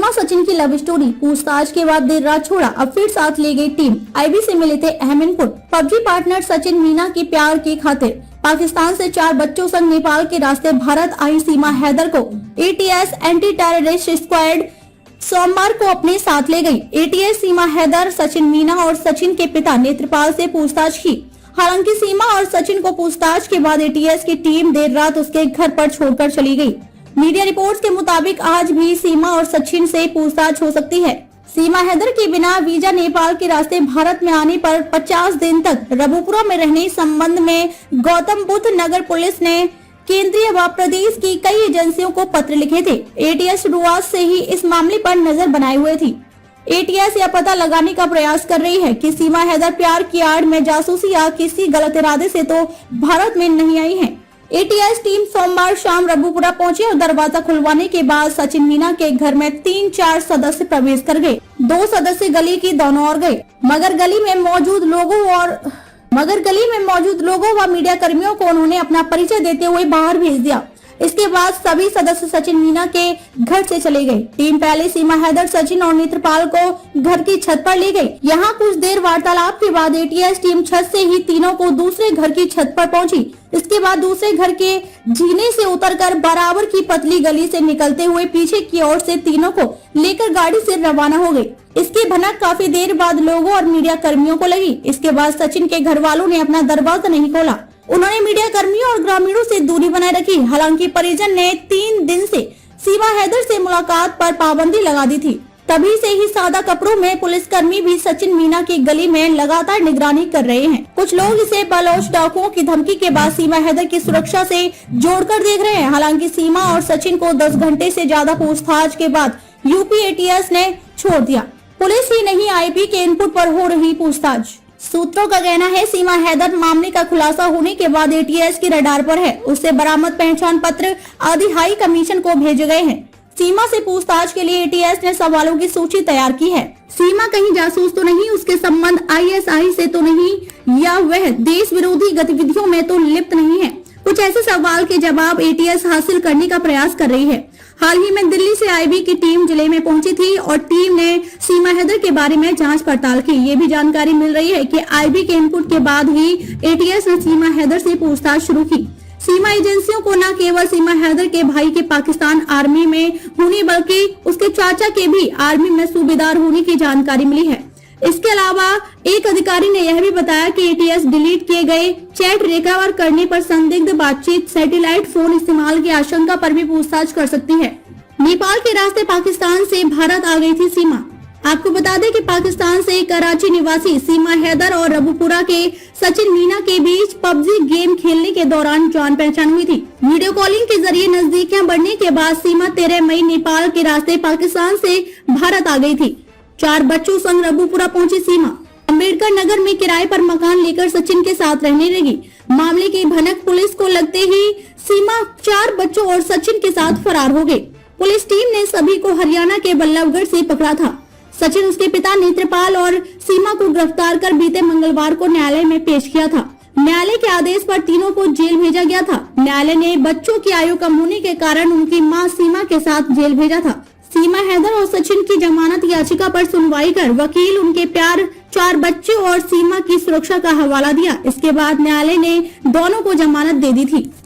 सीमा सचिन की love story, पूछताछ के बाद देर रात छोड़ा, अब फिर साथ ले गई टीम। आईबी से मिले थे अहम input. PUBG partner Sachin Meena के प्यार की खातिर पाकिस्तान से 4 बच्चों संग नेपाल के रास्ते भारत आई सीमा हैदर को एटीएस एंटी टेररिस्ट स्क्वाड सोमवार को अपने साथ ले गई। एटीएस सीमा हैदर, सचिन मीना और सचिन के पिता नेत्रपाल से पूछताछ की। हालांकि सीमा और सचिन को पूछताछ के बाद एटीएस की टीम देर रात उसके घर पर छोड़कर चली गई। मीडिया रिपोर्ट्स के मुताबिक आज भी सीमा और सचिन से पूछताछ हो सकती है। सीमा हैदर के बिना वीजा नेपाल के रास्ते भारत में आने पर 50 दिन तक रबुपुरा में रहने संबंध में गौतम बुद्ध नगर पुलिस ने केंद्रीय व प्रदेश की कई एजेंसियों को पत्र लिखे थे। एटीएस शुरुआत से ही इस मामले पर नजर बनाए हुए थी। एटीएस यह पता लगाने का प्रयास कर रही है कि सीमा हैदर प्यार की आड़ में जासूसी या किसी गलत इरादे से तो भारत में नहीं आई है। एटीएस टीम सोमवार शाम रबुपुरा पहुंची और दरवाजा खुलवाने के बाद सचिन मीना के घर में 3-4 सदस्य प्रवेश कर गए। 2 सदस्य गली की दोनों ओर गए, मगर गली में मौजूद लोगों व मीडिया कर्मियों को उन्होंने अपना परिचय देते हुए बाहर भेज दिया। इसके बाद सभी सदस्य सचिन मीना के घर से चले गए। टीम पहले सीमा हैदर, सचिन और नेत्रपाल को घर की छत पर ले गई। यहाँ कुछ देर वार्तालाप के बाद एटीएस टीम छत से ही तीनों को दूसरे घर की छत पर पहुंची। इसके बाद दूसरे घर के जीने से उतरकर बराबर की पतली गली से निकलते हुए पीछे की ओर से तीनों को लेकर गाड़ी से रवाना हो गई। इसकी भनक काफी देर बाद लोगों और मीडिया कर्मियों को लगी। इसके बाद सचिन के घर वालों ने अपना दरवाजा नहीं खोला। उन्होंने मीडिया कर्मियों और ग्रामीणों से दूरी बनाए रखी। हालांकि परिजन ने 3 दिन से सीमा हैदर से मुलाकात पर पाबंदी लगा दी थी। तभी से ही सादा कपड़ों में पुलिसकर्मी भी सचिन मीना की गली में लगातार निगरानी कर रहे हैं। कुछ लोग इसे बलोच डाकुओं की धमकी के बाद सीमा हैदर की सुरक्षा से जोड़कर देख रहे हैं। हालांकि सीमा और सचिन को 10 घंटे से ज्यादा पूछताछ के बाद यूपी एटीएस ने छोड़ दिया। पुलिस ही नहीं, आईबी के इनपुट पर हो रही पूछताछ। सूत्रों का कहना है सीमा हैदर मामले का खुलासा होने के बाद एटीएस की रडार पर है। उससे बरामद पहचान पत्र आदि हाई कमीशन को भेजे गए हैं। सीमा से पूछताछ के लिए एटीएस ने सवालों की सूची तैयार की है। सीमा कहीं जासूस तो नहीं, उसके संबंध आईएसआई से तो नहीं, या वह देश विरोधी गतिविधियों में तो लिप्त नहीं है। कुछ ऐसे सवाल के जवाब एटीएस हासिल करने का प्रयास कर रही है। हाल ही में दिल्ली से आईबी की टीम जिले में पहुंची थी और टीम ने सीमा हैदर के बारे में जांच पड़ताल की। ये भी जानकारी मिल रही है कि आईबी के इनपुट के बाद ही एटीएस ने सीमा हैदर से पूछताछ शुरू की। सीमा एजेंसियों को न केवल सीमा हैदर के भाई के पाकिस्तान आर्मी में होने बल्कि उसके चाचा के भी आर्मी में सूबेदार होने की जानकारी मिली है। इसके अलावा एक अधिकारी ने यह भी बताया कि एटीएस डिलीट किए गए चैट रिकवर करने पर संदिग्ध बातचीत, सैटेलाइट फोन इस्तेमाल की आशंका पर भी पूछताछ कर सकती है। नेपाल के रास्ते पाकिस्तान से भारत आ गई थी सीमा। आपको बता दें कि पाकिस्तान से कराची निवासी सीमा हैदर और रबुपुरा के सचिन मीना के बीच पबजी गेम खेलने के दौरान जान पहचान हुई थी। वीडियो कॉलिंग के जरिए नजदीकियां बढ़ने के बाद सीमा 13 मई नेपाल के रास्ते पाकिस्तान से भारत आ गई थी। 4 बच्चों संग रबुपुरा पहुंची सीमा। अम्बेडकर नगर में किराए पर मकान लेकर सचिन के साथ रहने लगी। मामले की भनक पुलिस को लगते ही सीमा 4 बच्चों और सचिन के साथ फरार हो गई। पुलिस टीम ने सभी को हरियाणा के बल्लभगढ़ से पकड़ा था। सचिन, उसके पिता नेत्रपाल और सीमा को गिरफ्तार कर बीते मंगलवार को न्यायालय में पेश किया था। न्यायालय के आदेश पर तीनों को जेल भेजा गया था। न्यायालय ने बच्चों की आयु कम होने के कारण उनकी मां सीमा के साथ जेल भेजा था। सीमा हैदर और सचिन की जमानत याचिका पर सुनवाई कर वकील उनके प्यार 4 बच्चों और सीमा की सुरक्षा का हवाला दिया। इसके बाद न्यायालय ने दोनों को जमानत दे दी थी।